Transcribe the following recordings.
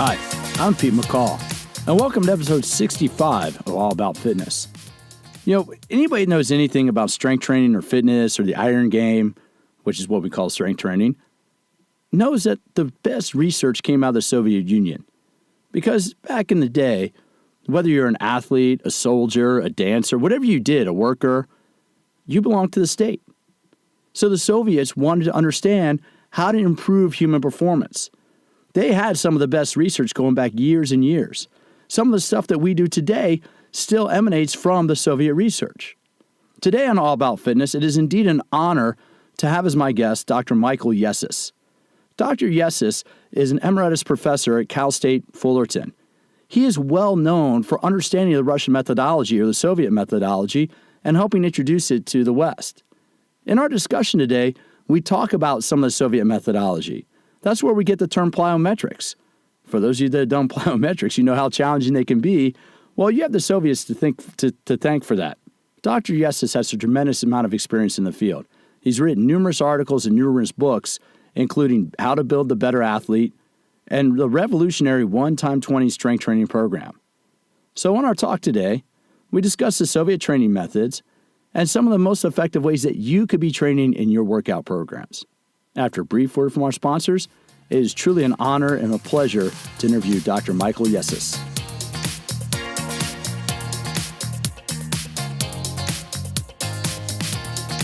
Hi, I'm Pete McCall, and welcome to episode 65 of All About Fitness. You know, anybody that knows anything about strength training or fitness or the iron game, which is what we call strength training, knows that the best research came out of the Soviet Union. Because back in the day, whether you're an athlete, a soldier, a dancer, whatever you did, a worker, you belonged to the state. So the Soviets wanted to understand how to improve human performance. They had some of the best research going back years and years. Some of the stuff that we do today still emanates from the Soviet research. Today on All About Fitness, it is indeed an honor to have as my guest Dr. Michael Yessis. Dr. Yessis is an emeritus professor at Cal State Fullerton. He is well known for understanding the Russian methodology or the Soviet methodology and helping introduce it to the West. In our discussion today, we talk about some of the Soviet methodology. That's where we get the term plyometrics. For those of you that have done plyometrics, you know how challenging they can be. Well, you have the Soviets to thank for that. Dr. Yessis has a tremendous amount of experience in the field. He's written numerous articles and numerous books, including How to Build the Better Athlete and the revolutionary 1x20 strength training program. So on our talk today, we discuss the Soviet training methods and some of the most effective ways that you could be training in your workout programs. After a brief word from our sponsors, it is truly an honor and a pleasure to interview Dr. Michael Yessis.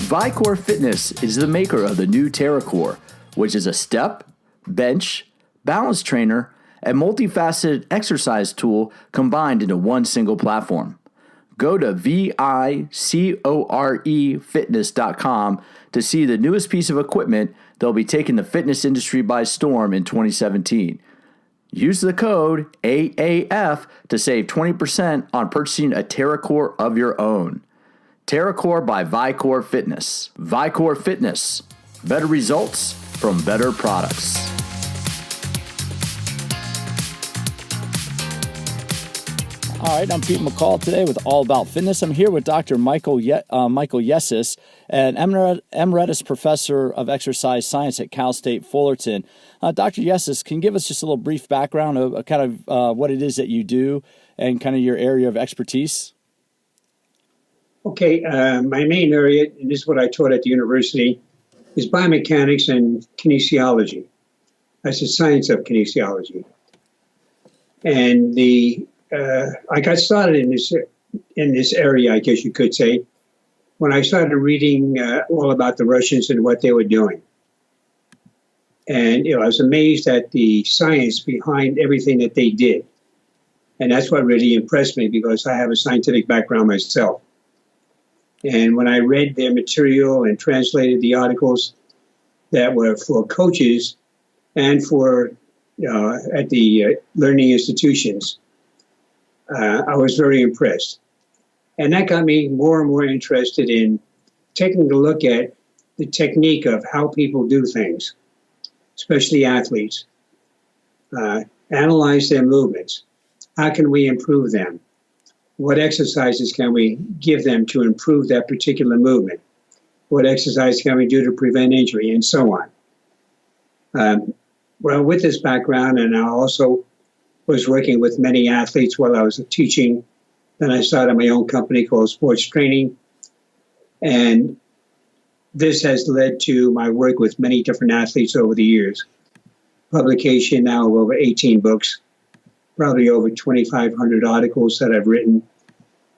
Vicor Fitness is the maker of the new TerraCore, which is a step, bench, balance trainer, and multifaceted exercise tool combined into one single platform. Go to vicorefitness.com to see the newest piece of equipment that will be taking the fitness industry by storm in 2017. Use the code AAF to save 20% on purchasing a TerraCore of your own. TerraCore by Vicor Fitness. Vicor Fitness. Better results from better products. All right, I'm Pete McCall today with All About Fitness. I'm here with Dr. Michael Yessis, an emeritus professor of exercise science at Cal State Fullerton. Dr. Yessis, can you give us just a little brief background of kind of what it is that you do and kind of your area of expertise? Okay, my main area, and this is what I taught at the university, is biomechanics and kinesiology. That's the science of kinesiology. And I got started in this area, I guess you could say, when I started reading all about the Russians and what they were doing. And I was amazed at the science behind everything that they did. And that's what really impressed me because I have a scientific background myself. And when I read their material and translated the articles that were for coaches and for at the learning institutions, I was very impressed. And that got me more and more interested in taking a look at the technique of how people do things, especially athletes. Analyze their movements. How can we improve them? What exercises can we give them to improve that particular movement? What exercise can we do to prevent injury, and so on? Well, with this background, and I also was working with many athletes while I was teaching. Then I started my own company called Sports Training. And this has led to my work with many different athletes over the years. Publication now of over 18 books, probably over 2,500 articles that I've written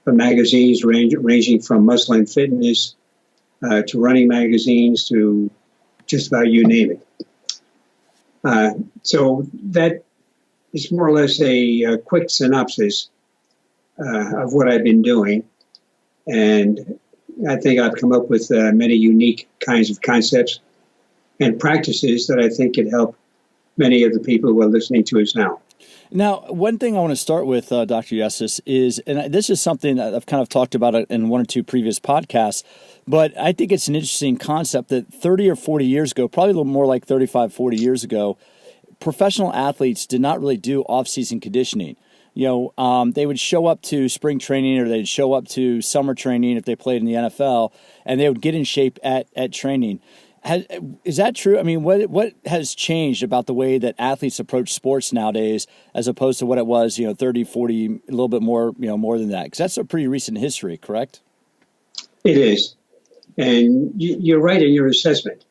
for magazines ranging from Muscle and Fitness to running magazines to just about you name it. So that is more or less a quick synopsis of what I've been doing. And I think I've come up with many unique kinds of concepts and practices that I think could help many of the people who are listening to us now. Now, one thing I want to start with, Dr. Yessis, is, and this is something that I've kind of talked about in one or two previous podcasts, but I think it's an interesting concept that 30 or 40 years ago, probably a little more like 35, 40 years ago, professional athletes did not really do off-season conditioning. They would show up to spring training or they'd show up to summer training if they played in the NFL, and they would get in shape at training. Is that true? I mean, what has changed about the way that athletes approach sports nowadays as opposed to what it was, 30, 40, a little bit more, more than that? Because that's a pretty recent history, correct? It is. And you're right in your assessment.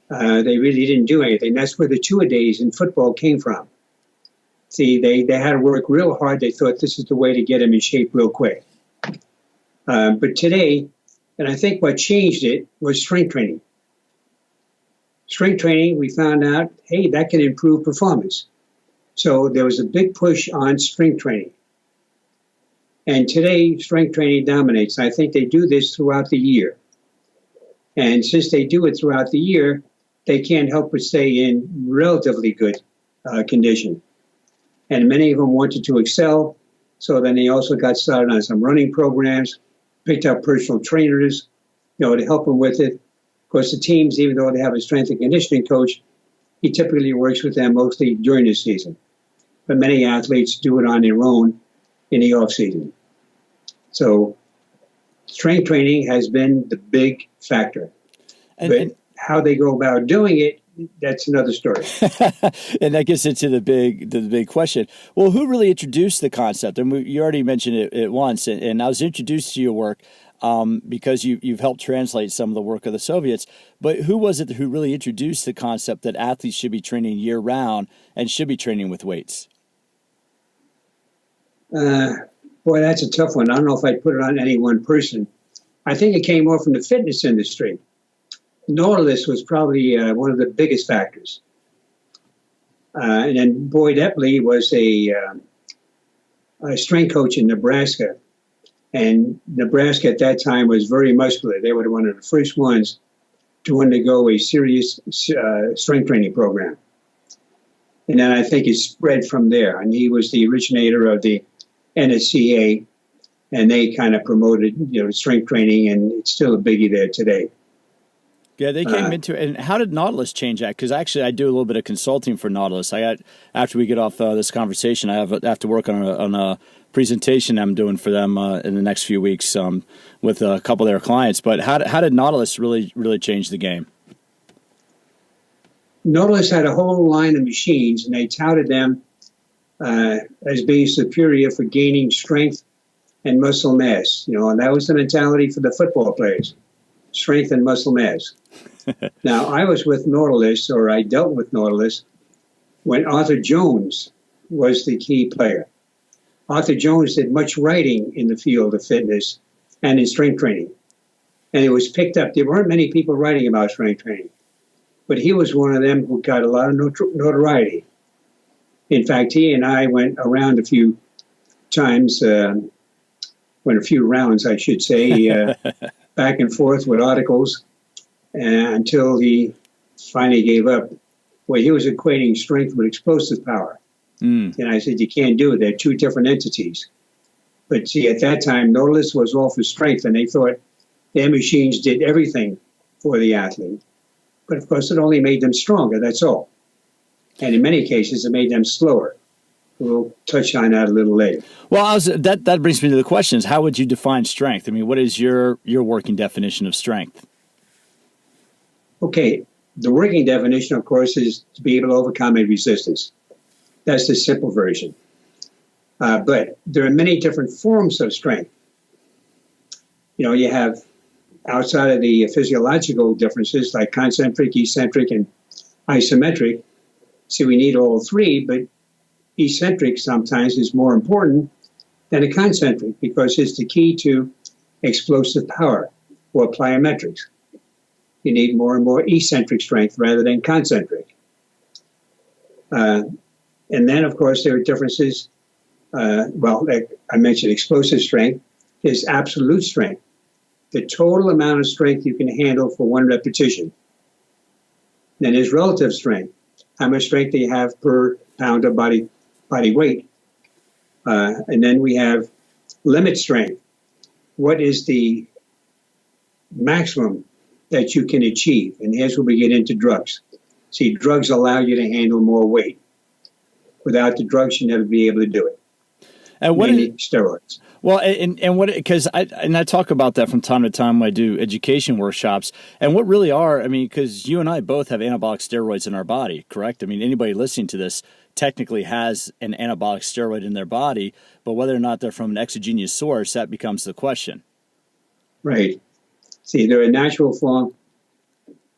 They really didn't do anything. That's where the two-a-days in football came from. See, they had to work real hard. They thought this is the way to get them in shape real quick. But today, and I think what changed it was strength training. Strength training, we found out, hey, that can improve performance. So there was a big push on strength training. And today, strength training dominates. I think they do this throughout the year. And since they do it throughout the year, they can't help but stay in relatively good condition. And many of them wanted to excel. So then they also got started on some running programs, picked up personal trainers, to help them with it. Of course, the teams, even though they have a strength and conditioning coach, he typically works with them mostly during the season. But many athletes do it on their own in the off season. So strength training has been the big factor. But how they go about doing it, that's another story. And that gets into the big question. Well, who really introduced the concept? And you already mentioned it once, and I was introduced to your work because you've helped translate some of the work of the Soviets. But who was it who really introduced the concept that athletes should be training year-round and should be training with weights? Boy, that's a tough one. I don't know if I'd put it on any one person. I think it came more from the fitness industry. Nautilus was probably one of the biggest factors. And then Boyd Epley was a strength coach in Nebraska. And Nebraska at that time was very muscular. They were one of the first ones to undergo a serious strength training program. And then I think it spread from there. And he was the originator of the NSCA, and they kind of promoted, strength training, and it's still a biggie there today. Yeah, they came into it. And how did Nautilus change that? Because actually, I do a little bit of consulting for Nautilus. After we get off this conversation, I have to work on a presentation I'm doing for them in the next few weeks with a couple of their clients. But how did Nautilus really change the game? Nautilus had a whole line of machines, and they touted them as being superior for gaining strength and muscle mass. And that was the mentality for the football players. Strength and muscle mass. Now, I was with Nautilus, or I dealt with Nautilus, when Arthur Jones was the key player. Arthur Jones did much writing in the field of fitness and in strength training. And it was picked up. There weren't many people writing about strength training. But he was one of them who got a lot of notoriety. In fact, he and I went around a few times, went a few rounds, I should say, back and forth with articles until he finally gave up. Well, he was equating strength with explosive power. And I said, you can't do it. They're two different entities. But see, at that time, Nautilus was all for strength, and they thought their machines did everything for the athlete. But of course, it only made them stronger, that's all. And in many cases, it made them slower. We'll touch on that a little later. Well, that brings me to the questions. How would you define strength? I mean, what is your working definition of strength? Okay, the working definition, of course, is to be able to overcome a resistance. That's the simple version. But there are many different forms of strength. You have, outside of the physiological differences like concentric, eccentric, and isometric, see, we need all three, but eccentric sometimes is more important than a concentric because it's the key to explosive power or plyometrics. You need more and more eccentric strength rather than concentric. And then, of course, there are differences. Like I mentioned, explosive strength is absolute strength, the total amount of strength you can handle for one repetition. Then there's relative strength, how much strength do you have per pound of body weight. And then we have limit strength. What is the maximum that you can achieve? And here's where we get into drugs. See, drugs allow you to handle more weight. Without the drugs, you never be able to do it. And mainly steroids. Well, and what, because I talk about that from time to time when I do education workshops, and what really are, I mean, because you and I both have anabolic steroids in our body, correct? I mean, anybody listening to this technically has an anabolic steroid in their body, but whether or not they're from an exogenous source, that becomes the question. Right. See, they're a natural form,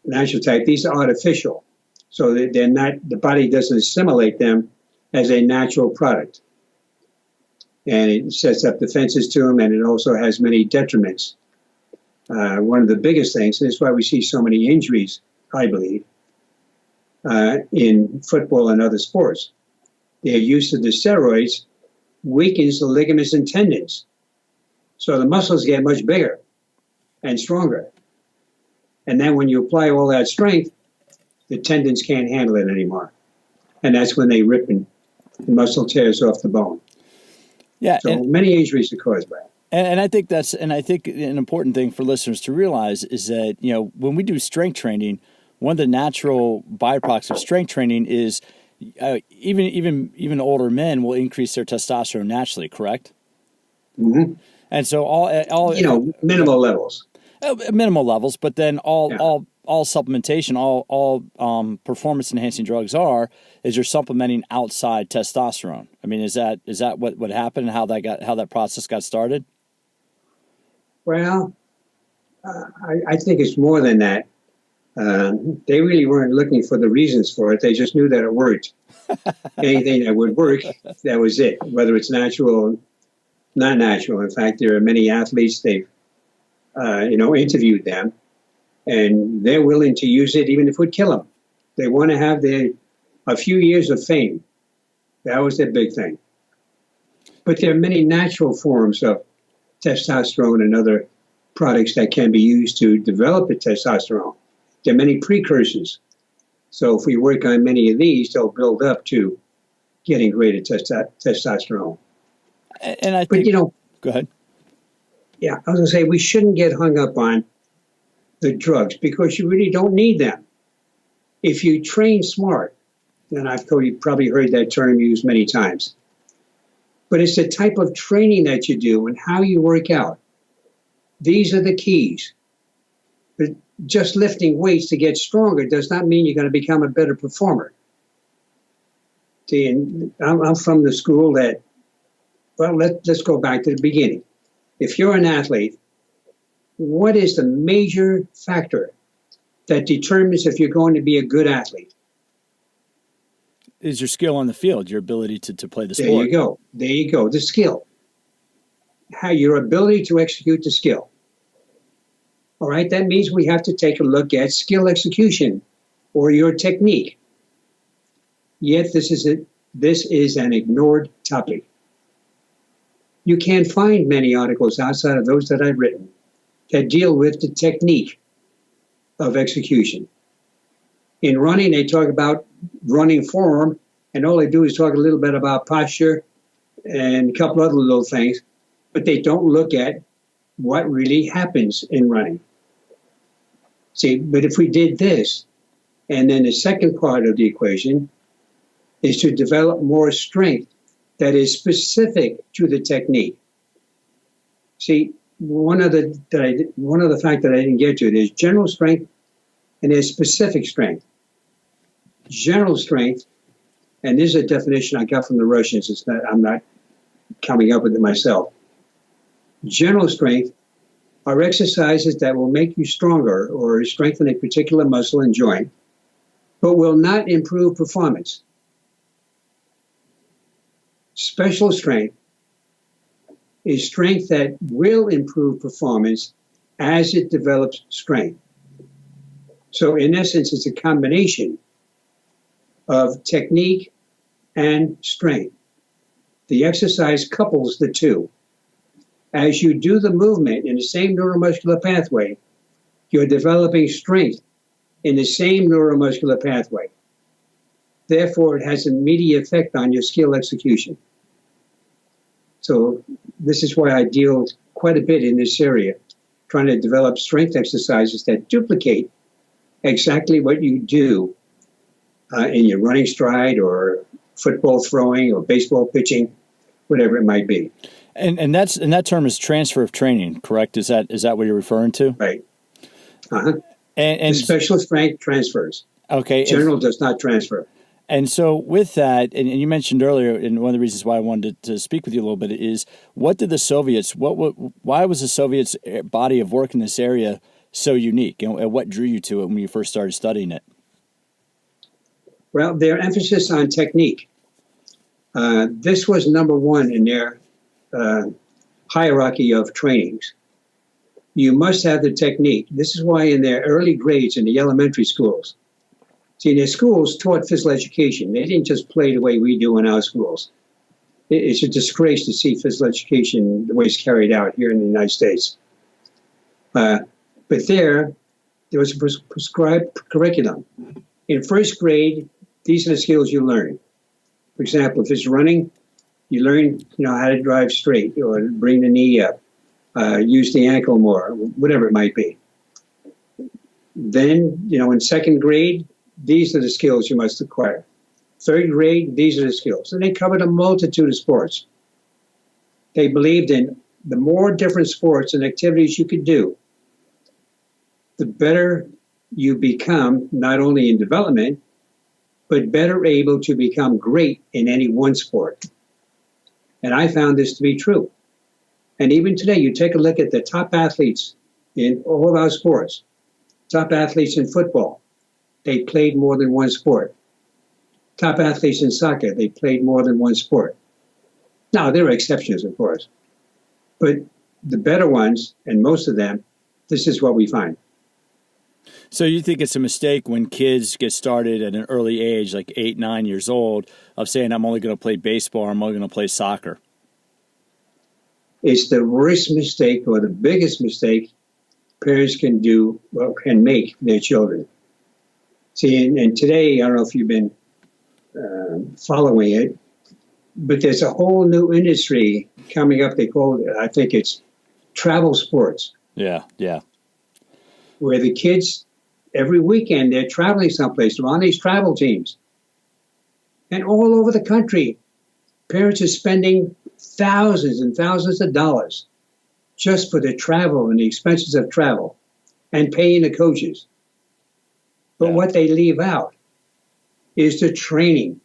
natural type. These are artificial, so that they're not. The body doesn't assimilate them as a natural product, and it sets up defenses to them, and it also has many detriments. One of the biggest things, and that's why we see so many injuries, I believe, in football and other sports. Their use of the steroids weakens the ligaments and tendons, so the muscles get much bigger and stronger. And then when you apply all that strength, the tendons can't handle it anymore. And that's when they rip and the muscle tears off the bone. Yeah. So many injuries are caused by it. And I think an important thing for listeners to realize is that, you know, when we do strength training, one of the natural byproducts of strength training is even older men will increase their testosterone naturally, correct? Mm-hmm. And so all minimal levels. Minimal levels, but then all supplementation, all performance enhancing drugs is you're supplementing outside testosterone. I mean, is that what happened and how that process got started? Well, I think it's more than that. They really weren't looking for the reasons for it. They just knew that it worked. Anything that would work, that was it. Whether it's natural or not natural. In fact, there are many athletes, they've interviewed them, and they're willing to use it even if it would kill them. They want to have a few years of fame. That was their big thing. But there are many natural forms of testosterone and other products that can be used to develop the testosterone. There are many precursors. So if we work on many of these, they'll build up to getting greater testosterone. And I think, go ahead. Yeah, I was going to say we shouldn't get hung up on the drugs because you really don't need them. If you train smart, and you've probably heard that term used many times, but it's the type of training that you do and how you work out. These are the keys. But just lifting weights to get stronger does not mean you're going to become a better performer. See, and I'm from the school that, well, let's go back to the beginning. If you're an athlete, what is the major factor that determines if you're going to be a good athlete? Is your skill on the field, your ability to play the sport. There you go. The skill. Your ability to execute the skill. All right, that means we have to take a look at skill execution or your technique. Yet this is an ignored topic. You can't find many articles outside of those that I've written that deal with the technique of execution. In running, they talk about running form, and all they do is talk a little bit about posture and a couple other little things, but they don't look at what really happens in running. See, but if we did this, and then the second part of the equation is to develop more strength that is specific to the technique. See, one of the facts that I didn't get to, there's general strength and there's specific strength. General strength, and this is a definition I got from the Russians, I'm not coming up with it myself. General strength are exercises that will make you stronger or strengthen a particular muscle and joint, but will not improve performance. Special strength is strength that will improve performance as it develops strength. So in essence, it's a combination of technique and strength. The exercise couples the two. As you do the movement in the same neuromuscular pathway, you're developing strength in the same neuromuscular pathway. Therefore, it has an immediate effect on your skill execution. So this is why I deal quite a bit in this area, trying to develop strength exercises that duplicate exactly what you do in your running stride or football throwing or baseball pitching, whatever it might be. And that term is transfer of training, correct? Is that what you're referring to? Right. Uh-huh. And the special strength transfers. Okay. General does not transfer. And so with that, and you mentioned earlier, and one of the reasons why I wanted to speak with you a little bit is, what did the Soviets, why was the Soviets' body of work in this area so unique, and what drew you to it when you first started studying it? Well, their emphasis on technique. This was number one in their hierarchy of trainings. You must have the technique. This is why in their early grades in the elementary schools, see, their schools taught physical education. They didn't just play the way we do in our schools. It's a disgrace to see physical education the way it's carried out here in the United States. But there was a prescribed curriculum. In first grade, these are the skills you learn. For example, if it's running, you learn, how to drive straight or bring the knee up, use the ankle more, whatever it might be. Then, in second grade, these are the skills you must acquire. Third grade, these are the skills. And they covered a multitude of sports. They believed in the more different sports and activities you could do, the better you become, not only in development, but better able to become great in any one sport. And I found this to be true. And even today, you take a look at the top athletes in all of our sports, top athletes in football, they played more than one sport. Top athletes in soccer, they played more than one sport. Now, there are exceptions, of course. But the better ones, and most of them, this is what we find. So you think it's a mistake when kids get started at an early age, like 8, 9 years old, of saying, I'm only going to play baseball or I'm only going to play soccer? It's the worst mistake or the biggest mistake parents can do, or can make their children. See, and today, I don't know if you've been following it, but there's a whole new industry coming up. They call it, I think it's travel sports. Yeah. Where the kids, every weekend, they're traveling someplace. They're on these travel teams. And all over the country, parents are spending thousands and thousands of dollars just for the travel and the expenses of travel and paying the coaches. But what they leave out is the training.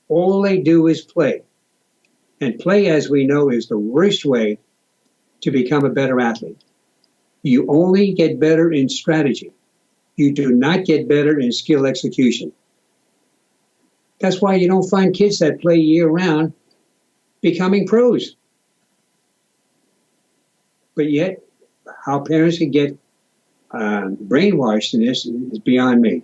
All they do is play. And play, as we know, is the worst way to become a better athlete. You only get better in strategy. You do not get better in skill execution. That's why you don't find kids that play year-round becoming pros. But yet, how parents can get brainwashed in this is beyond me.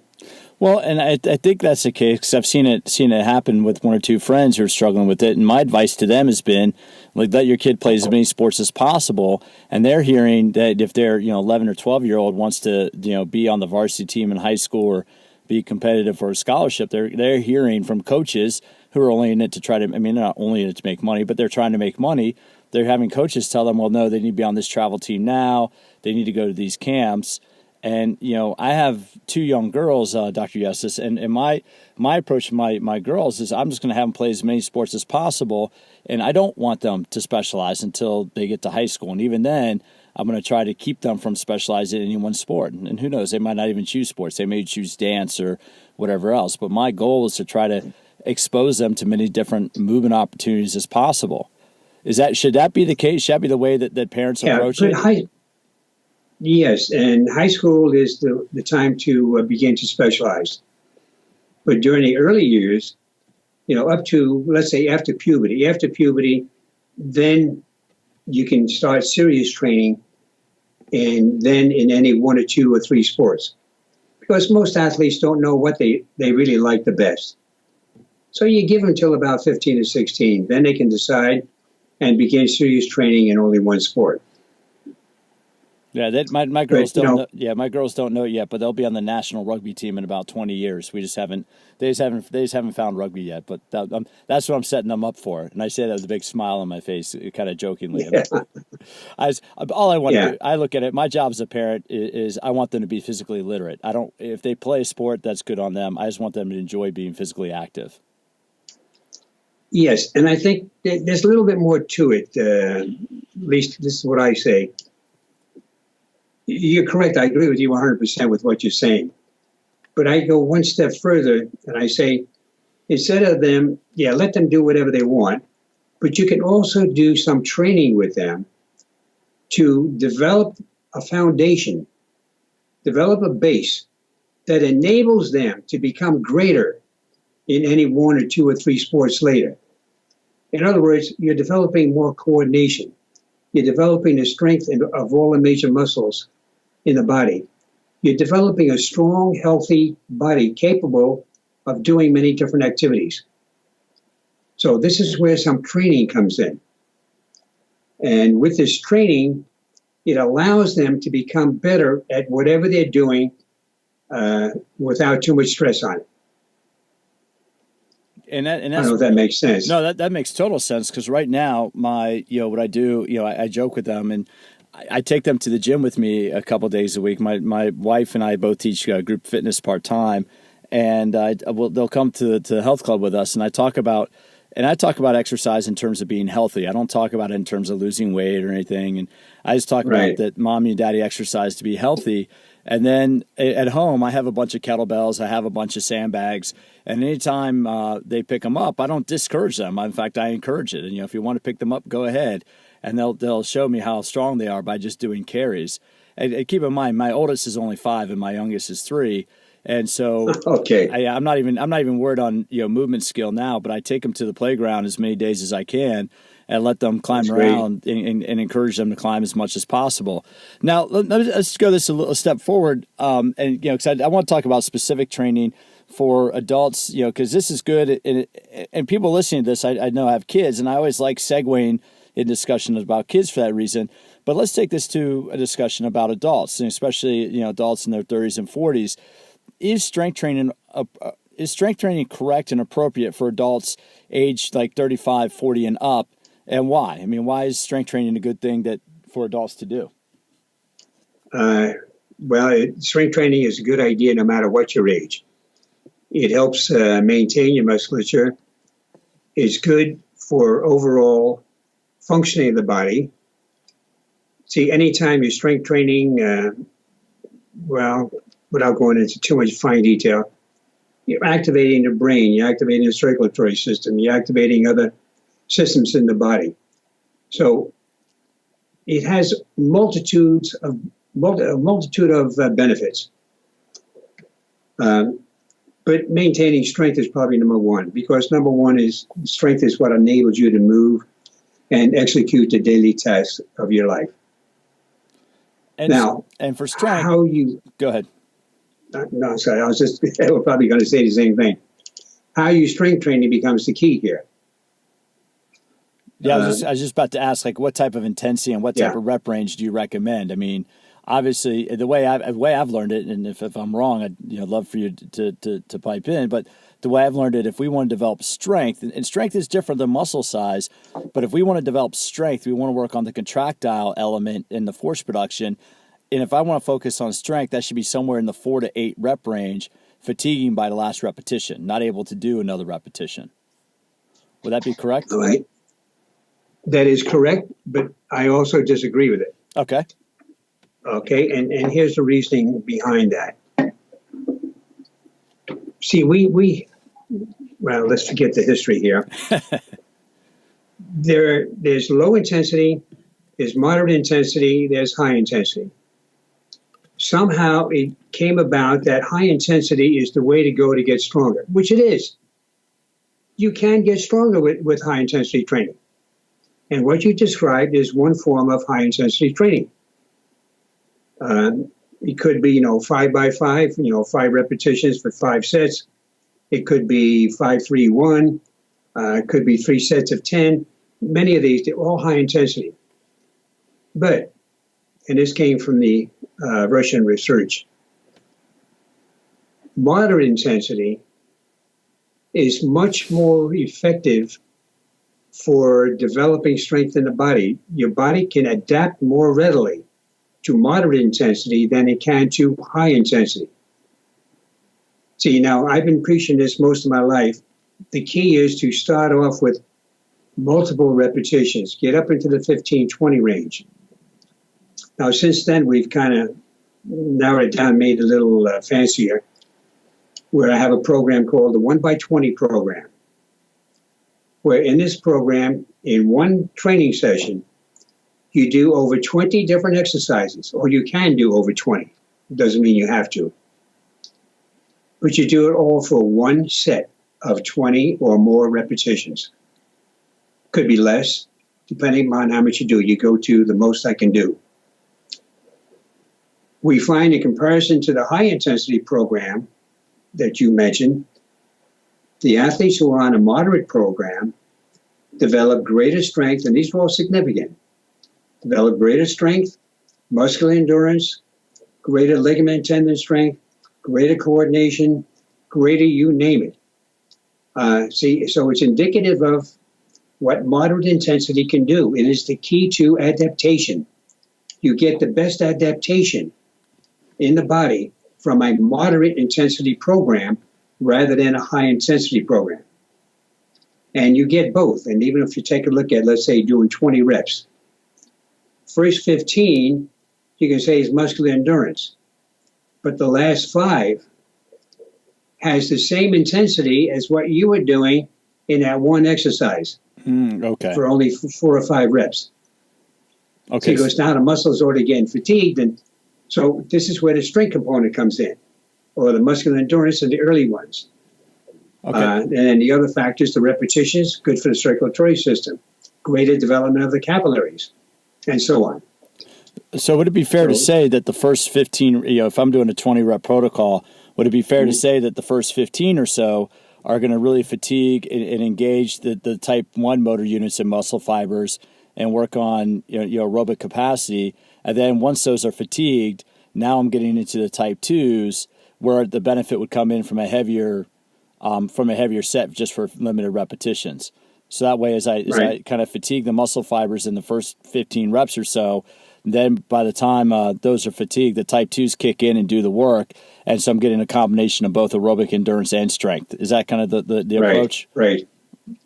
Well, and I think that's the case because I've seen it happen with one or two friends who are struggling with it. And my advice to them has been, like, let your kid play as many sports as possible. And they're hearing that if their 11 or 12-year-old wants to be on the varsity team in high school or be competitive for a scholarship, they're hearing from coaches who are only in it to try to. I mean, they're not only in it to make money, but they're trying to make money. They're having coaches tell them, well, no, they need to be on this travel team now. They need to go to these camps. And, I have 2 young girls, Dr. Yessis, and my approach to my girls is I'm just going to have them play as many sports as possible, and I don't want them to specialize until they get to high school. And even then, I'm going to try to keep them from specializing in any one sport. And who knows, they might not even choose sports. They may choose dance or whatever else. But my goal is to try to expose them to many different movement opportunities as possible. Should that be the case? Should that be the way that parents approach it? Yes, and high school is the time to begin to specialize. But during the early years, up to, let's say, after puberty, then you can start serious training, and then in any 1 or 2 or 3 sports. Because most athletes don't know what they really like the best. So you give them till about 15 or 16, then they can decide and begin serious training in only one sport. Yeah, my girls don't know. Yeah, my girls don't know it yet, but they'll be on the national rugby team in about 20 years. They just haven't found rugby yet. But that's what I'm setting them up for. And I say that with a big smile on my face, kind of jokingly. Yeah. All I want to do, I look at it. My job as a parent is I want them to be physically literate. If they play a sport, that's good on them. I just want them to enjoy being physically active. Yes, and I think there's a little bit more to it. At least this is what I say. You're correct. I agree with you 100% with what you're saying. But I go one step further and I say, instead of them, let them do whatever they want, but you can also do some training with them to develop a foundation, develop a base that enables them to become greater in any one or two or three sports later. In other words, you're developing more coordination. You're developing the strength of all the major muscles in the body. You're developing a strong, healthy body capable of doing many different activities. So this is where some training comes in. And with this training, it allows them to become better at whatever they're doing without too much stress on it. And that's, I don't know if that makes sense. No, that makes total sense, because right now, what I do, I joke with them, and I take them to the gym with me a couple days a week. My wife and I both teach group fitness part-time, and they'll come to the health club with us, and I talk about exercise in terms of being healthy. I don't talk about it in terms of losing weight or anything, and I just talk about that mommy and daddy exercise to be healthy. And then at home, I have a bunch of kettlebells. I have a bunch of sandbags. And anytime they pick them up, I don't discourage them. In fact, I encourage it. And, if you want to pick them up, go ahead. And they'll show me how strong they are by just doing carries. And keep in mind, my oldest is only 5 and my youngest is 3. And so I'm not even worried on movement skill now, but I take them to the playground as many days as I can and let them climb around and encourage them to climb as much as possible. Now, let's go this a little step forward, because I want to talk about specific training for adults, because this is good. And people listening to this, I know have kids, and I always like segueing in discussions about kids for that reason. But let's take this to a discussion about adults, and especially adults in their 30s and 40s. Is strength training correct and appropriate for adults aged like 35, 40 and up? And why? I mean, why is strength training a good thing for adults to do? Strength training is a good idea no matter what your age. It helps maintain your musculature. It's good for overall functioning of the body. See, anytime you're strength training, without going into too much fine detail, you're activating the brain, you're activating the circulatory system, you're activating other systems in the body. So it has a multitude of benefits. But maintaining strength is probably number one, because number one is strength is what enables you to move and execute the daily tasks of your life. And for strength, go ahead. No, sorry. I was probably going to say the same thing. How you strength training becomes the key here. Yeah, I was just about to ask, like, what type of intensity and what type of rep range do you recommend? I mean, obviously, the way I've learned it, and if I'm wrong, I'd love for you to pipe in. But the way I've learned it, if we want to develop strength, and strength is different than muscle size, but if we want to develop strength, we want to work on the contractile element in the force production. And if I want to focus on strength, that should be somewhere in the 4 to 8 rep range, fatiguing by the last repetition, not able to do another repetition. Would that be correct? All right. That is correct, but I also disagree with it. Okay. Okay, and here's the reasoning behind that. See, let's forget the history here. There's low intensity, there's moderate intensity, there's high intensity. Somehow it came about that high intensity is the way to go to get stronger, which it is. You can get stronger with high intensity training. And what you described is one form of high intensity training. It could be, 5 by 5, 5 repetitions for 5 sets. It could be 5-3-1. It could be 3 sets of 10. Many of these, they're all high intensity. But, and this came from the Russian research, moderate intensity is much more effective for developing strength in the body. Your body can adapt more readily to moderate intensity than it can to high intensity. See, now I've been preaching this most of my life, the key is to start off with multiple repetitions. Get up into the 15, 20 range. Now, since then, we've kind of narrowed it down, made it a little fancier, where I have a program called the 1x20 program, where in this program, in one training session, you do over 20 different exercises, or you can do over 20. It doesn't mean you have to. But you do it all for one set of 20 or more repetitions. Could be less, depending on how much you do. You go to the most I can do. We find in comparison to the high-intensity program that you mentioned, the athletes who are on a moderate program develop greater strength, and these are all significant. Develop greater strength, muscular endurance, greater ligament and tendon strength, greater coordination, greater you name it. So it's indicative of what moderate intensity can do. It is the key to adaptation. You get the best adaptation in the body from a moderate intensity program rather than a high intensity program. And you get both. And even if you take a look at, let's say, doing 20 reps, first 15, you can say is muscular endurance. But the last 5 has the same intensity as what you were doing in that one exercise. Okay. For only 4 or 5 reps. Okay. So it goes down, the muscles already getting fatigued. And so this is where the strength component comes in, or the muscular endurance of the early ones. Okay. And then the other factors, the repetitions, good for the circulatory system, greater development of the capillaries, and so on. So would it be fair to say that the first 15, if I'm doing a 20 rep protocol, would it be fair to say that the first 15 or so are going to really fatigue and engage the type 1 motor units and muscle fibers and work on aerobic capacity? And then once those are fatigued, now I'm getting into the type 2s where the benefit would come in from a heavier set just for limited repetitions. So that way, as I kind of fatigue the muscle fibers in the first 15 reps or so, then by the time those are fatigued, the type 2s kick in and do the work. And so I'm getting a combination of both aerobic endurance and strength. Is that kind of the approach? Right.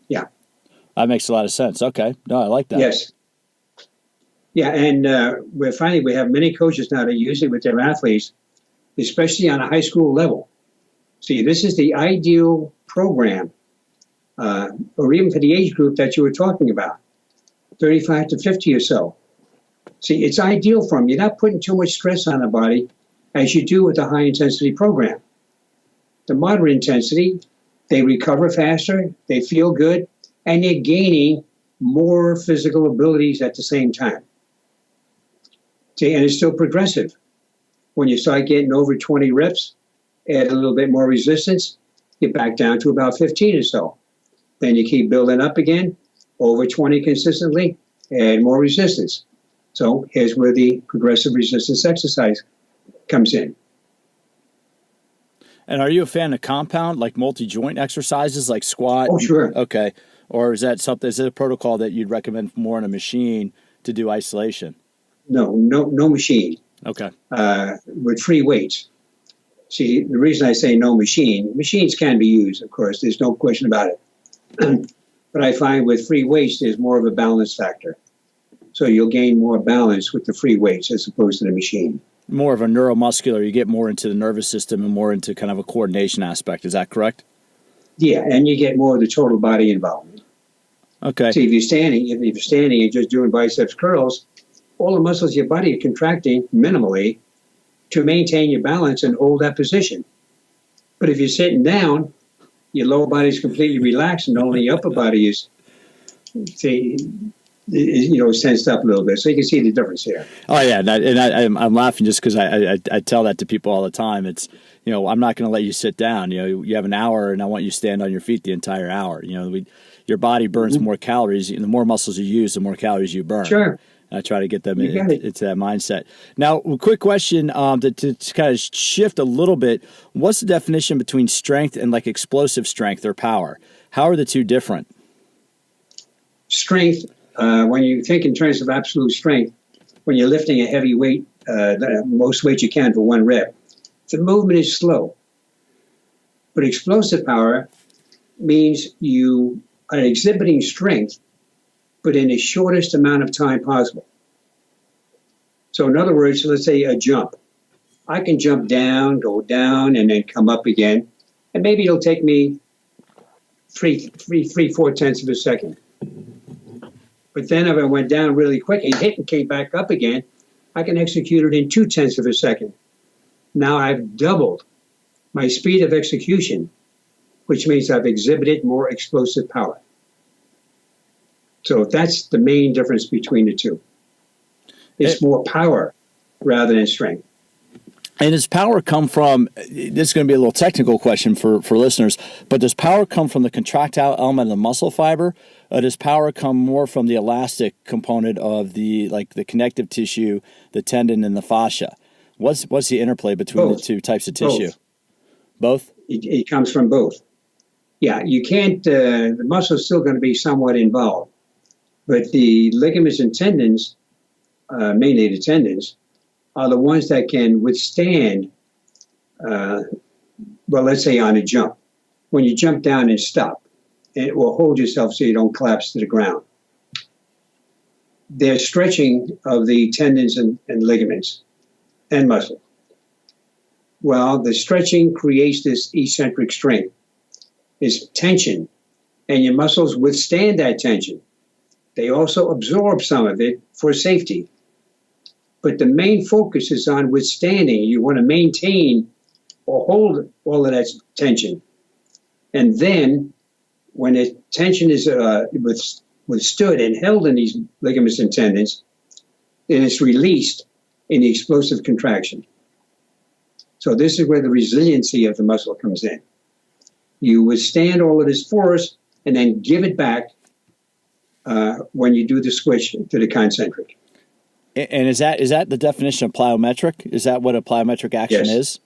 Yeah. That makes a lot of sense. Okay. No, I like that. Yes. Yeah, and we're finding we have many coaches now that use it with their athletes, especially on a high school level. See, this is the ideal program, or even for the age group that you were talking about, 35 to 50 or so. See, it's ideal for them. You're not putting too much stress on the body as you do with a high-intensity program. The moderate intensity, they recover faster, they feel good, and they're gaining more physical abilities at the same time. See, and it's still progressive. When you start getting over 20 reps, add a little bit more resistance, get back down to about 15 or so. Then you keep building up again, over 20 consistently, add more resistance. So here's where the progressive resistance exercise comes in. And are you a fan of compound, like multi-joint exercises, like squat? Oh, sure. Okay. Or is that a protocol that you'd recommend more in a machine to do isolation? No machine. Okay. With free weights. See, the reason I say no machines can be used, of course, there's no question about it. But I find with free weights, there's more of a balance factor. So you'll gain more balance with the free weights as opposed to the machine. More of a neuromuscular, you get more into the nervous system and more into kind of a coordination aspect. Is that correct? Yeah, and you get more of the total body involvement. Okay. See, if you're standing and just doing biceps curls, all the muscles of your body are contracting minimally to maintain your balance and hold that position. But if you're sitting down, your lower body is completely relaxed and only your upper body is, tensed up a little bit. So you can see the difference here. Oh, yeah. I'm laughing just because I tell that to people all the time. It's, I'm not going to let you sit down. You have an hour and I want you to stand on your feet the entire hour. Your body burns more calories. And the more muscles you use, the more calories you burn. Sure. I try to get them into that mindset. Now, a quick question to kind of shift a little bit. What's the definition between strength and like explosive strength or power? How are the two different? Strength, when you think in terms of absolute strength, when you're lifting a heavy weight, the most weight you can for one rep, the movement is slow. But explosive power means you are exhibiting strength, but in the shortest amount of time possible. So in other words, let's say a jump. I can jump down, go down, and then come up again. And maybe it'll take me 4/10 of a second. But then if I went down really quick and hit and came back up again, I can execute it in 2/10 of a second. Now I've doubled my speed of execution, which means I've exhibited more explosive power. So that's the main difference between the two. It's more power rather than strength. And does power come from, this is going to be a little technical question for listeners, but does power come from the contractile element of the muscle fiber, or does power come more from the elastic component of the connective tissue, the tendon, and the fascia? What's the interplay between the two types of tissue? Both? It comes from both. Yeah, you can't, the muscle is still going to be somewhat involved, but the ligaments and tendons, mainly the tendons, are the ones that can withstand, let's say on a jump. When you jump down and stop, it will hold yourself so you don't collapse to the ground. There's stretching of the tendons and ligaments and muscle. Well, the stretching creates this eccentric strength, this tension, and your muscles withstand that tension. They also absorb some of it for safety. But the main focus is on withstanding. You want to maintain or hold all of that tension. And then when the tension is withstood and held in these ligaments and tendons, then it's released in the explosive contraction. So this is where the resiliency of the muscle comes in. You withstand all of this force and then give it back when you do the switch to the concentric. And is that the definition of plyometric? Is that what a plyometric action is?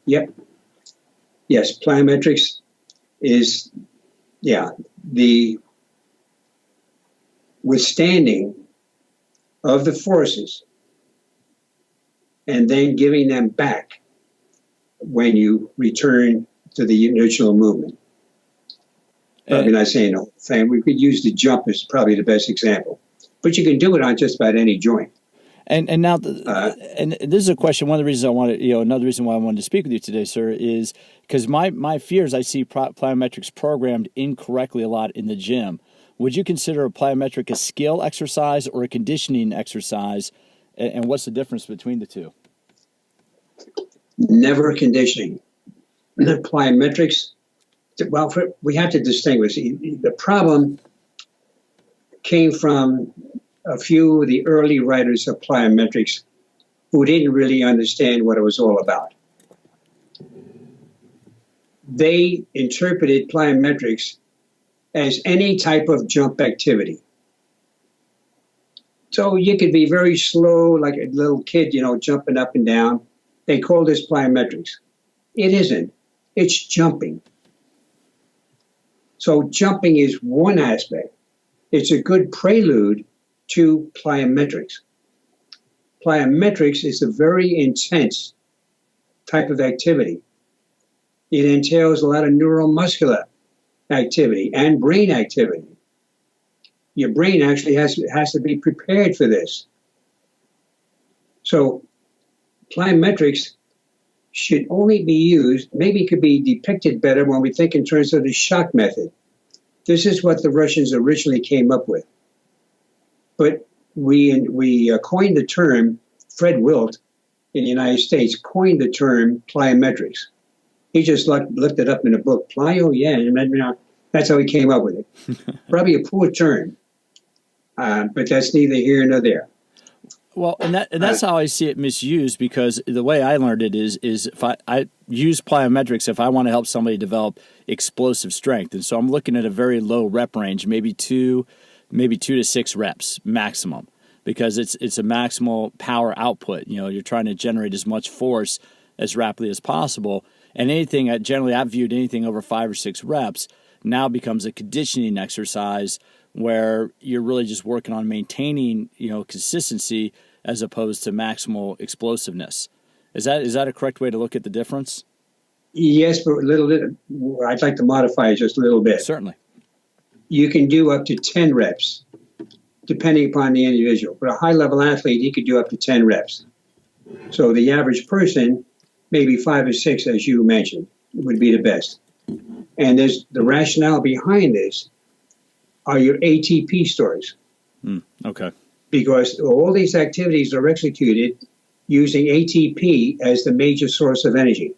Yep. Yes, plyometrics is, the withstanding of the forces and then giving them back when you return to the original movement. Probably not saying the whole thing. We could use the jump as probably the best example. But you can do it on just about any joint. And now, and this is a question. One of the reasons I wanted, another reason why I wanted to speak with you today, sir, is because my fears, I see plyometrics programmed incorrectly a lot in the gym. Would you consider a plyometric a skill exercise or a conditioning exercise? And what's the difference between the two? Never conditioning. The plyometrics, we have to distinguish. The problem came from a few of the early writers of plyometrics who didn't really understand what it was all about. They interpreted plyometrics as any type of jump activity. So you could be very slow, like a little kid, jumping up and down. They call this plyometrics. It isn't. It's jumping. So jumping is one aspect. It's a good prelude to plyometrics. Plyometrics is a very intense type of activity. It entails a lot of neuromuscular activity and brain activity. Your brain actually has to be prepared for this. So plyometrics should only be used, maybe it could be depicted better when we think in terms of the shock method. This is what the Russians originally came up with. But we coined the term, Fred Wilt in the United States coined the term plyometrics. He just looked it up in a book. That's how he came up with it. Probably a poor term, but that's neither here nor there. Well, and that's how I see it misused, because the way I learned it is if I use plyometrics if I want to help somebody develop explosive strength. And so I'm looking at a very low rep range, maybe two to 6 reps maximum, because it's a maximal power output. You're trying to generate as much force as rapidly as possible. And anything, I've viewed anything over 5 or 6 reps now becomes a conditioning exercise where you're really just working on maintaining, consistency as opposed to maximal explosiveness. Is that a correct way to look at the difference? Yes, but a little bit. I'd like to modify it just a little bit. Certainly. You can do up to 10 reps, depending upon the individual. For a high-level athlete, he could do up to 10 reps. So the average person, maybe 5 or 6, as you mentioned, would be the best. And there's the rationale behind this are your ATP stores. Okay. Because all these activities are executed using ATP as the major source of energy.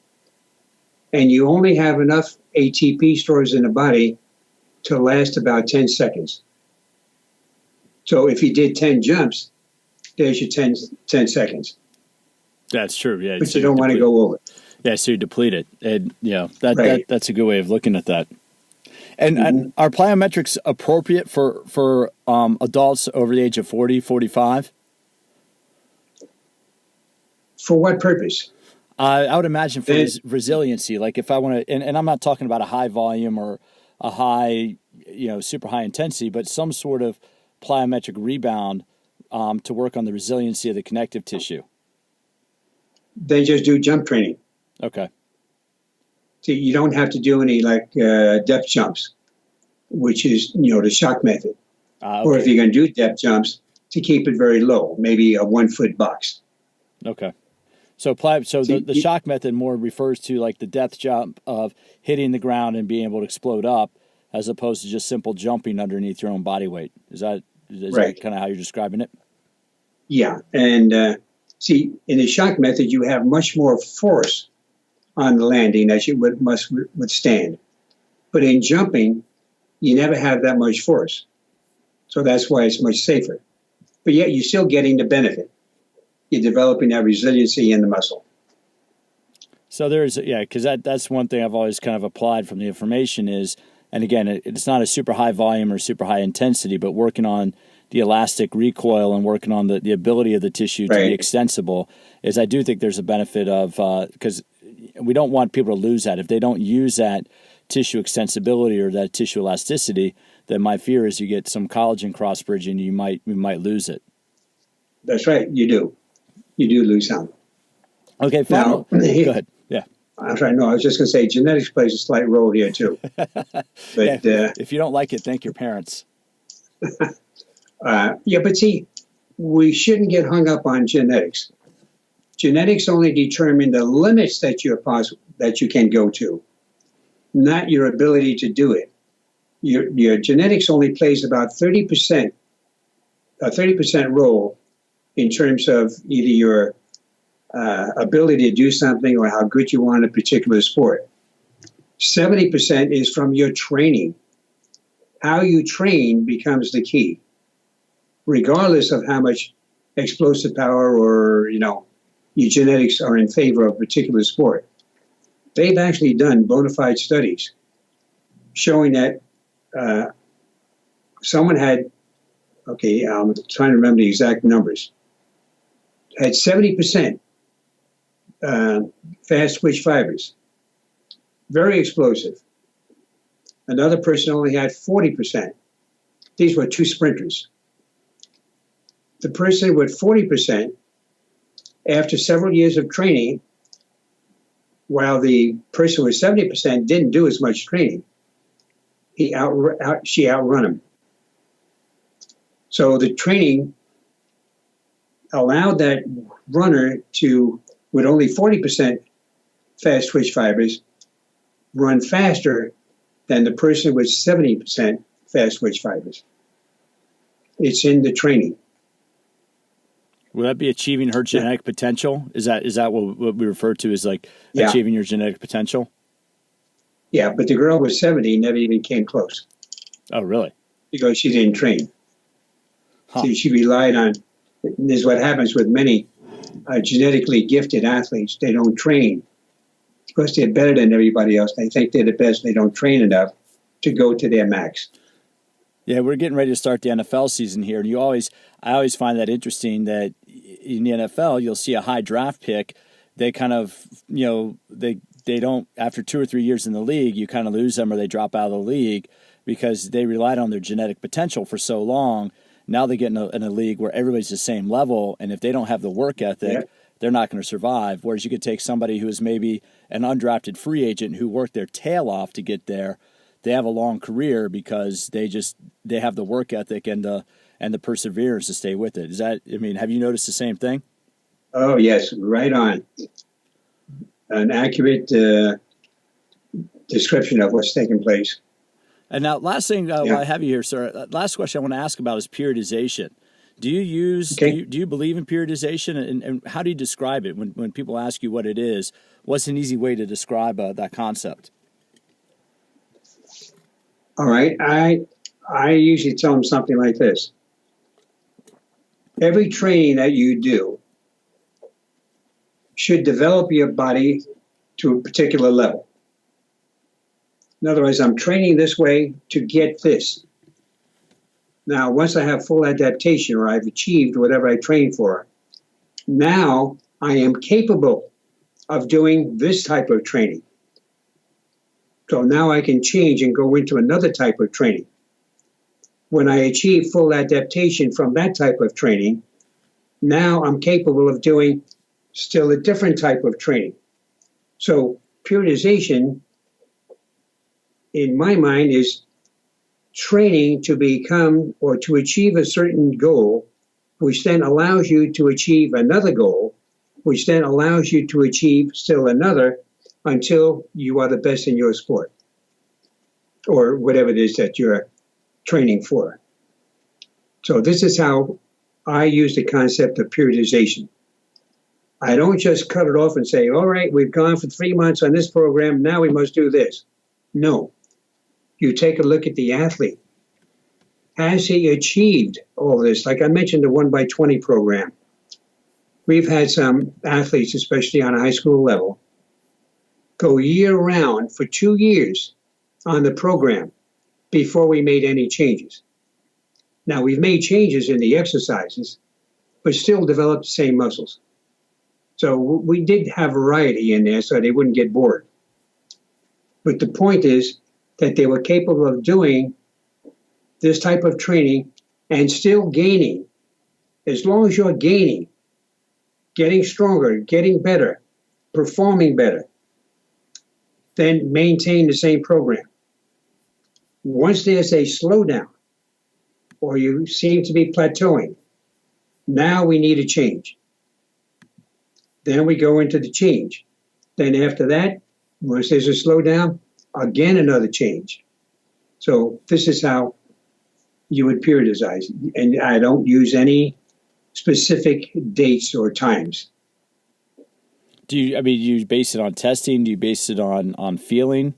And you only have enough ATP stores in the body to last about 10 seconds. So if you did 10 jumps, there's your 10 seconds. That's true. Yeah. But so you don't want to go over. Yeah. So you deplete it. And Right. that's a good way of looking at that. And are plyometrics appropriate for adults over the age of 40, 45? For what purpose? I would imagine for resiliency. Like if I want to, and I'm not talking about a high volume or a high, super high intensity, but some sort of plyometric rebound to work on the resiliency of the connective tissue. They just do jump training. Okay. So you don't have to do any depth jumps, which is, the shock method. Okay. Or if you're going to do depth jumps, to keep it very low, maybe a 1-foot box. Okay. So the shock method more refers to like the depth jump of hitting the ground and being able to explode up, as opposed to just simple jumping underneath your own body weight. Is that Right. kind of how you're describing it? Yeah. And in the shock method, you have much more force on the landing that you must withstand. But in jumping, you never have that much force. So that's why it's much safer. But yet you're still getting the benefit. You're developing that resiliency in the muscle. So because that's one thing I've always kind of applied from the information is, and again, it's not a super high volume or super high intensity, but working on the elastic recoil and working on the ability of the tissue to be extensible is I do think there's a benefit of, because we don't want people to lose that. If they don't use that tissue extensibility or that tissue elasticity, then my fear is you get some collagen cross bridging, you might lose it. That's right, you do. You do lose some. Okay, final. Go ahead. Yeah. I'm sorry. No, I was just going to say genetics plays a slight role here too. But if you don't like it, thank your parents. But see, we shouldn't get hung up on genetics. Genetics only determine the limits that you can go to, not your ability to do it. Your genetics only plays about 30%, a 30% role in terms of either your ability to do something or how good you are in a particular sport. 70% is from your training. How you train becomes the key, regardless of how much explosive power or, your genetics are in favor of a particular sport. They've actually done bona fide studies showing that someone had, I'm trying to remember the exact numbers, had 70% fast twitch fibers, very explosive. Another person only had 40%. These were two sprinters. The person with 40%, after several years of training, while the person with 70% didn't do as much training, she outrun him. So the training allowed that runner to, with only 40% fast twitch fibers, run faster than the person with 70% fast twitch fibers. It's in the training. Will that be achieving her genetic potential? Is that what we refer to as achieving your genetic potential? Yeah, but the girl with 70 never even came close. Oh, really? Because she didn't train. Huh. See, she relied on, this is what happens with many genetically gifted athletes. They don't train because they're better than everybody else. They think they're the best. They don't train enough to go to their max. Yeah, we're getting ready to start the NFL season here. And I always find that interesting that in the NFL, you'll see a high draft pick. They kind of, they don't, after 2 or 3 years in the league, you kind of lose them or they drop out of the league because they relied on their genetic potential for so long. Now they get in a league where everybody's the same level. And if they don't have the work ethic they're not going to survive. Whereas you could take somebody who is maybe an undrafted free agent who worked their tail off to get there. They have a long career because they have the work ethic and the perseverance to stay with it. Have you noticed the same thing? Oh, yes, right on. An accurate description of what's taking place. And now, last thing while I have you here, sir, last question I want to ask about is periodization. Do you believe in periodization, and how do you describe it when people ask you what it is? What's an easy way to describe that concept? All right, I usually tell them something like this. Every training that you do should develop your body to a particular level. In other words, I'm training this way to get this. Now, once I have full adaptation or I've achieved whatever I trained for, now I am capable of doing this type of training. So now I can change and go into another type of training. When I achieve full adaptation from that type of training, now I'm capable of doing still a different type of training. So periodization, in my mind, is training to become or to achieve a certain goal, which then allows you to achieve another goal, which then allows you to achieve still another until you are the best in your sport or whatever it is that you're training for. So this is how I use the concept of periodization. I don't just cut it off and say, all right, we've gone for 3 months on this program, now we must do this. No. You take a look at the athlete. Has he achieved all this? Like I mentioned, the 1x20 program. We've had some athletes, especially on a high school level, go year-round for 2 years on the program before we made any changes. Now, we've made changes in the exercises, but still developed the same muscles. So we did have variety in there so they wouldn't get bored. But the point is that they were capable of doing this type of training and still gaining. As long as you're gaining, getting stronger, getting better, performing better, then maintain the same program. Once there's a slowdown or you seem to be plateauing, now we need a change. Then we go into the change. Then after that, once there's a slowdown, again another change. So this is how you would periodize. And I don't use any specific dates or times. Do you base it on testing? Do you base it on feeling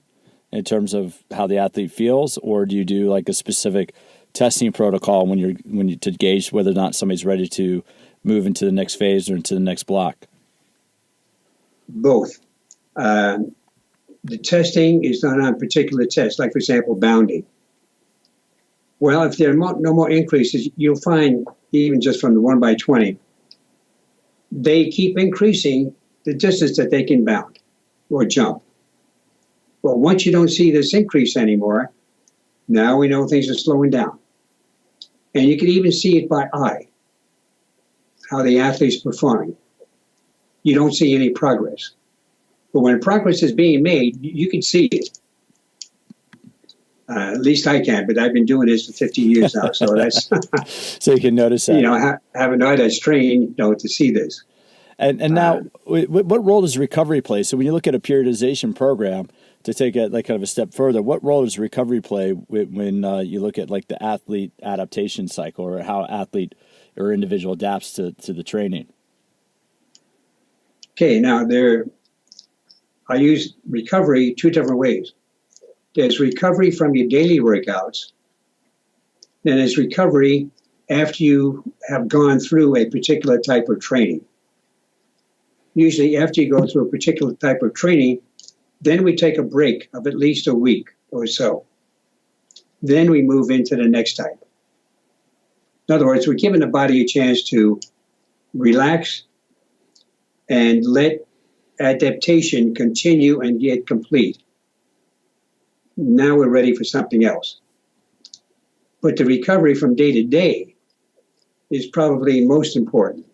in terms of how the athlete feels, or do you do like a specific testing protocol when you to gauge whether or not somebody's ready to move into the next phase or into the next block? Both. The testing is done on particular tests, like, for example, bounding. Well, if there are no more increases, you'll find, even just from the 1x20, they keep increasing the distance that they can bound or jump. Well, once you don't see this increase anymore, now we know things are slowing down. And you can even see it by eye, how the athlete's performing. You don't see any progress. But when progress is being made, you can see it. At least I can, but I've been doing this for 50 years now, so that's... So you can notice that. Having had that strain, to see this. And now, what role does recovery play? So when you look at a periodization program, to take it like kind of a step further, what role does recovery play when you look at like the athlete adaptation cycle, or how athlete or individual adapts to the training? Okay, now I use recovery 2 different ways. There's recovery from your daily workouts. Then there's recovery after you have gone through a particular type of training. Usually after you go through a particular type of training, then we take a break of at least a week or so. Then we move into the next type. In other words, we're giving the body a chance to relax and let adaptation continue and get complete. Now we're ready for something else. But the recovery from day to day is probably most important.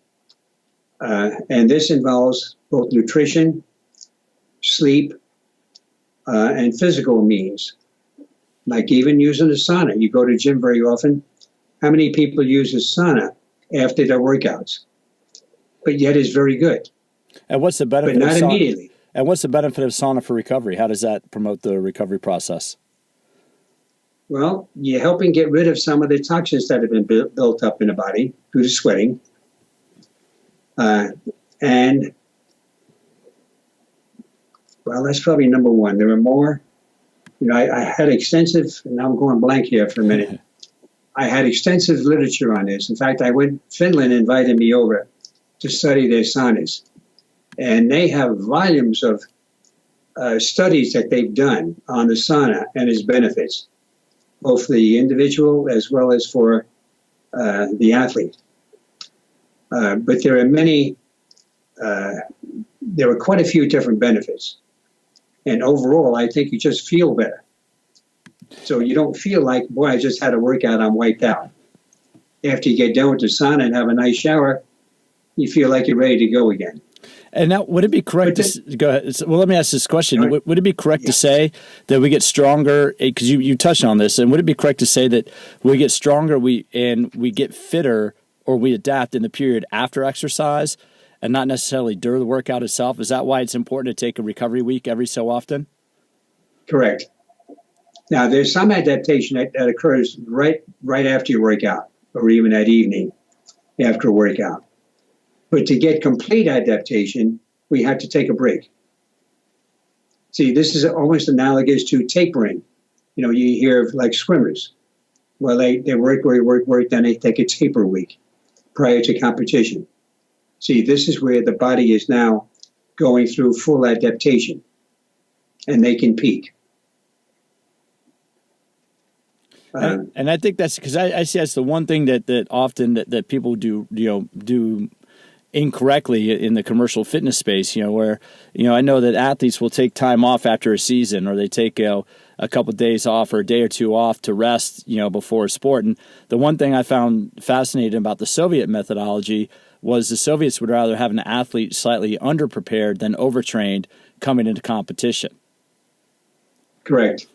And this involves both nutrition, sleep, and physical means, like even using a sauna. You go to the gym very often. How many people use a sauna after their workouts? But yet it's very good. And what's the benefit? But not immediately. And what's the benefit of sauna for recovery? How does that promote the recovery process? Well, you're helping get rid of some of the toxins that have been built up in the body due to sweating. And, well, that's probably number one. There are more. I had extensive, and now I'm going blank here for a minute. I had extensive literature on this. In fact, Finland invited me over to study their saunas. And they have volumes of studies that they've done on the sauna and its benefits, both for the individual as well as for the athlete. But there are quite a few different benefits. And overall, I think you just feel better. So you don't feel like, boy, I just had a workout, I'm wiped out. After you get done with the sauna and have a nice shower, you feel like you're ready to go again. And now, would it be correct to go ahead? Well, let me ask this question. Right. Would it be correct to say that we get stronger? Because you touched on this, and would it be correct to say that we get stronger, we get fitter, or we adapt in the period after exercise, and not necessarily during the workout itself? Is that why it's important to take a recovery week every so often? Correct. Now, there's some adaptation that occurs right after your workout, or even that evening after a workout. But to get complete adaptation, we have to take a break. See, this is almost analogous to tapering. You hear of like swimmers. Well, they work, then they take a taper week prior to competition. See, this is where the body is now going through full adaptation, and they can peak. And I think that's because I see that's the one thing that often that people do incorrectly in the commercial fitness space, where, I know that athletes will take time off after a season, or they take, a couple of days off or a day or two off to rest, before a sport. And the one thing I found fascinating about the Soviet methodology was the Soviets would rather have an athlete slightly underprepared than overtrained coming into competition. Correct.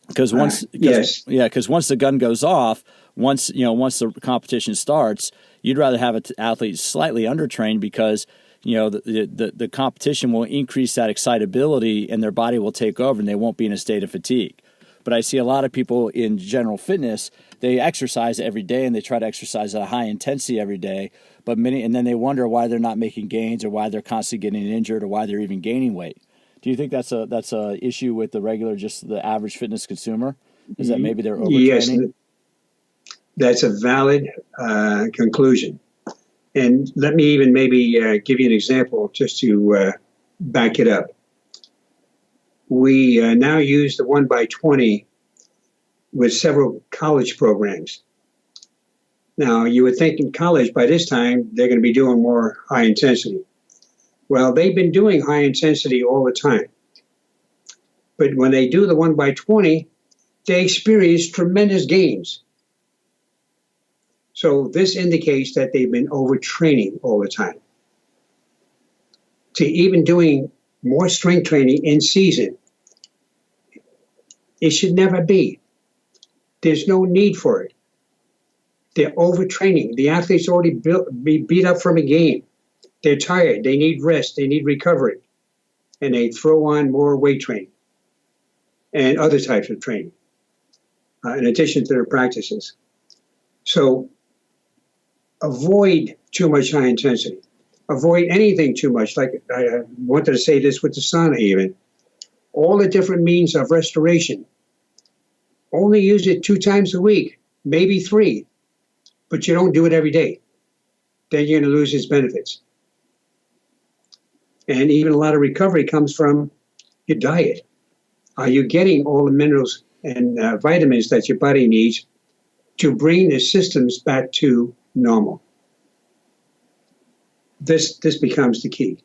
Because once the gun goes off, once the competition starts, you'd rather have an athlete slightly undertrained because the competition will increase that excitability and their body will take over and they won't be in a state of fatigue. But I see a lot of people in general fitness, they exercise every day and they try to exercise at a high intensity every day, and then they wonder why they're not making gains or why they're constantly getting injured or why they're even gaining weight. Do you think that's a issue with the average fitness consumer? Is that maybe they're overtraining? Yes, that's a valid conclusion. And let me even maybe give you an example just to back it up. We now use the 1x20 with several college programs. Now, you would think in college by this time they're going to be doing more high intensity. Well, they've been doing high intensity all the time. But when they do the 1x20, they experience tremendous gains. So this indicates that they've been overtraining all the time. To even doing more strength training in season, it should never be. There's no need for it. They're overtraining. The athlete's already beat up from a game. They're tired. They need rest. They need recovery. And they throw on more weight training and other types of training in addition to their practices. So avoid too much high intensity. Avoid anything too much. Like I wanted to say this with the sauna even. All the different means of restoration. Only use it 2 times a week, maybe 3, but you don't do it every day. Then you're going to lose its benefits. And even a lot of recovery comes from your diet. Are you getting all the minerals and vitamins that your body needs to bring the systems back to normal? This becomes the key.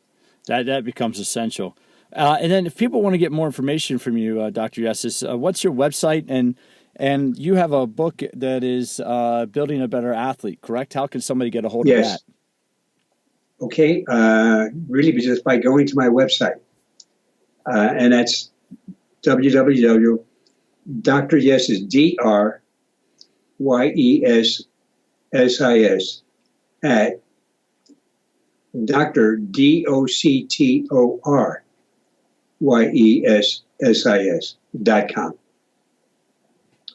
That becomes essential. And then if people want to get more information from you, Dr. Yessis, what's your website? And you have a book that is Building a Better Athlete, correct? How can somebody get a hold of that? Okay, really just by going to my website. And that's www.Dr. Yessis, DRYESSIS, at Dr. DOCTORYESSIS.com.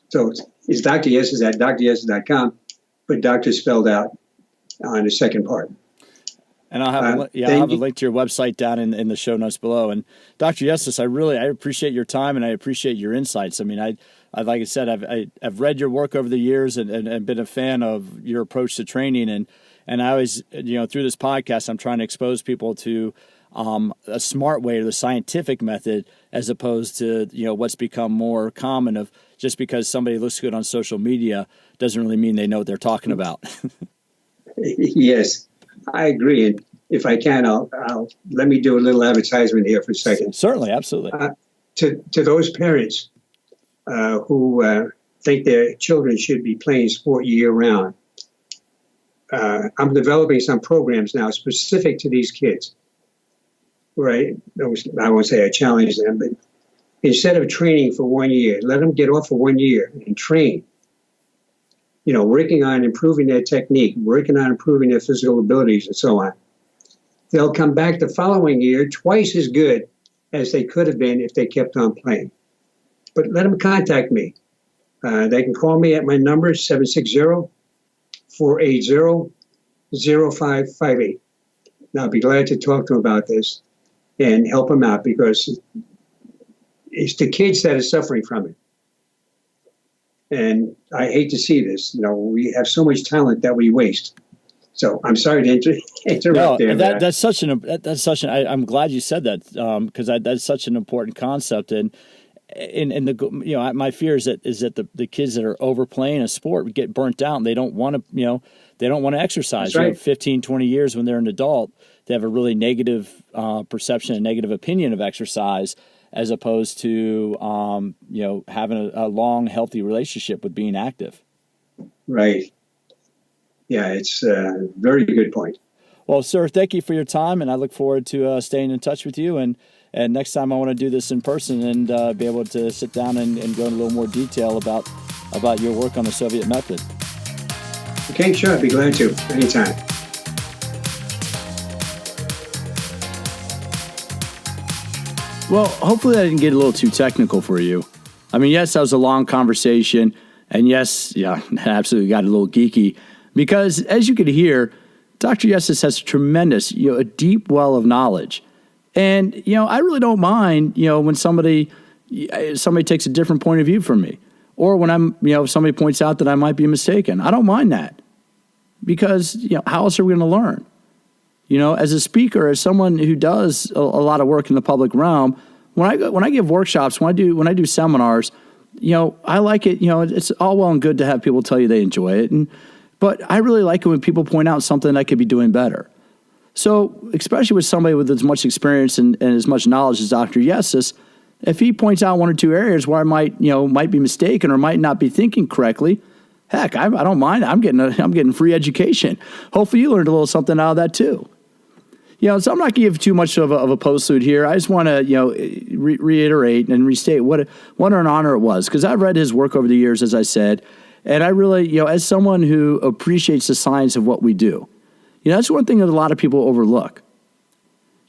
So it's Dr. Yessis at DrYessis.com, but doctor spelled out on the second part. And I'll have I'll have a link to your website down in the show notes below. And Dr. Yessis, I appreciate your time and I appreciate your insights. I mean, I like I said, I've read your work over the years and been a fan of your approach to training. And I always, through this podcast, I'm trying to expose people to a smart way, or the scientific method, as opposed to, what's become more common of just because somebody looks good on social media doesn't really mean they know what they're talking about. Yes. I agree, and if I can, I'll let me do a little advertisement here for a second. Certainly, absolutely. To those parents who think their children should be playing sport year round, I'm developing some programs now specific to these kids. Right? I won't say I challenge them, but instead of training for 1 year, let them get off for 1 year and train. Working on improving their technique, working on improving their physical abilities, and so on. They'll come back the following year twice as good as they could have been if they kept on playing. But let them contact me. They can call me at my number, 760-480-0558. Now, I'll be glad to talk to them about this and help them out, because it's the kids that are suffering from it. And I hate to see this. We have so much talent that we waste. So I'm sorry to interrupt there. I'm glad you said that, because that's such an important concept. And my fear is that the kids that are overplaying a sport get burnt out and they don't want to, exercise. That's right. 15, 20 years when they're an adult, they have a really negative perception and negative opinion of exercise, as opposed to, having a long, healthy relationship with being active. Right. Yeah, it's a very good point. Well, sir, thank you for your time, and I look forward to staying in touch with you. And next time I want to do this in person and be able to sit down and go into a little more detail about your work on the Soviet method. Okay, sure. I'd be glad to. Anytime. Well, hopefully I didn't get a little too technical for you. I mean, yes, that was a long conversation. And yes, absolutely got a little geeky. Because as you could hear, Dr. Yessis has a tremendous, a deep well of knowledge. And, I really don't mind, when somebody takes a different point of view from me. Or when if somebody points out that I might be mistaken. I don't mind that. Because, how else are we going to learn? As a speaker, as someone who does a lot of work in the public realm, when I give workshops, when I do seminars, I like it. It's all well and good to have people tell you they enjoy it, but I really like it when people point out something I could be doing better. So, especially with somebody with as much experience and as much knowledge as Dr. Yessis, if he points out one or two areas where I might be mistaken or might not be thinking correctly, heck, I don't mind. I'm getting free education. Hopefully, you learned a little something out of that too. So I'm not going to give too much of a postlude here. I just want to, reiterate and restate what an honor it was, because I've read his work over the years, as I said, and I really, as someone who appreciates the science of what we do, that's one thing that a lot of people overlook.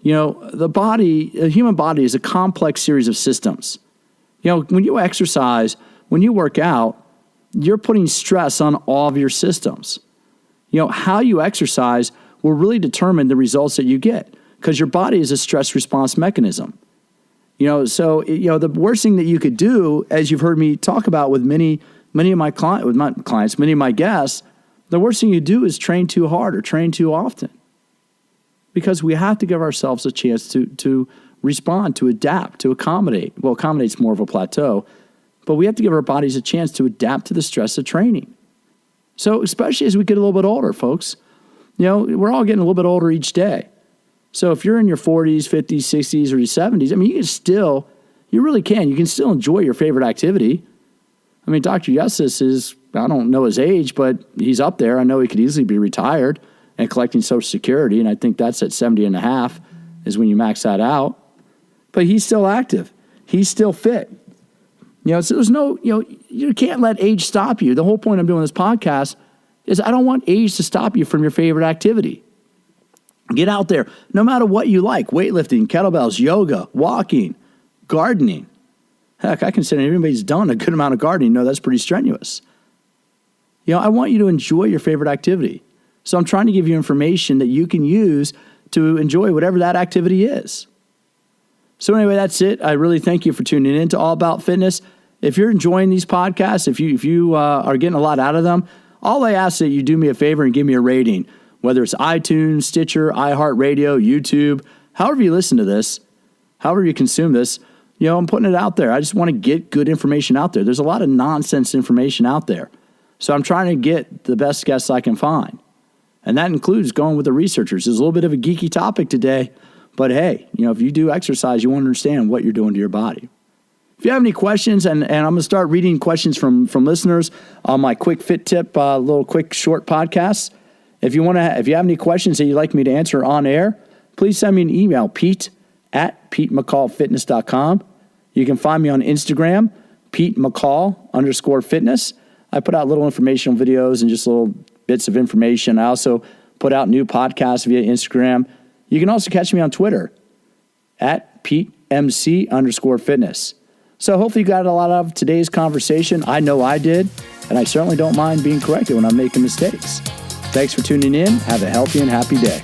The human body is a complex series of systems. When you exercise, when you work out, you're putting stress on all of your systems. How you exercise will really determine the results that you get, because your body is a stress response mechanism. The worst thing that you could do, as you've heard me talk about with many of my clients, many of my guests, the worst thing you do is train too hard or train too often, because we have to give ourselves a chance to respond, to adapt, to accommodate. Well, accommodate's more of a plateau, but we have to give our bodies a chance to adapt to the stress of training. So especially as we get a little bit older, folks, we're all getting a little bit older each day. So if you're in your 40s, 50s, 60s, or your 70s, you really can. You can still enjoy your favorite activity. I mean, Dr. Yessis is, I don't know his age, but he's up there. I know he could easily be retired and collecting Social Security, and I think that's at 70 and a half is when you max that out. But he's still active. He's still fit. So there's no, you can't let age stop you. The whole point I'm doing this podcast is I don't want age to stop you from your favorite activity. Get out there, no matter what you like, weightlifting, kettlebells, yoga, walking, gardening. Heck, I consider everybody's done a good amount of gardening. No, that's pretty strenuous. I want you to enjoy your favorite activity. So I'm trying to give you information that you can use to enjoy whatever that activity is. So anyway, that's it. I really thank you for tuning in to All About Fitness. If you're enjoying these podcasts, if you are getting a lot out of them, all I ask is that you do me a favor and give me a rating, whether it's iTunes, Stitcher, iHeartRadio, YouTube, however you listen to this, however you consume this, I'm putting it out there. I just want to get good information out there. There's a lot of nonsense information out there. So I'm trying to get the best guests I can find. And that includes going with the researchers. It's a little bit of a geeky topic today, but hey, if you do exercise, you want to understand what you're doing to your body. If you have any questions, and I'm going to start reading questions from listeners on my quick fit tip, little quick short podcast. If you have any questions that you'd like me to answer on air, please send me an email, pete@PeteMcCallFitness.com. You can find me on Instagram, PeteMcCall_fitness. I put out little informational videos and just little bits of information. I also put out new podcasts via Instagram. You can also catch me on Twitter @PeteMC_fitness. So hopefully you got a lot out of today's conversation. I know I did, and I certainly don't mind being corrected when I'm making mistakes. Thanks for tuning in. Have a healthy and happy day.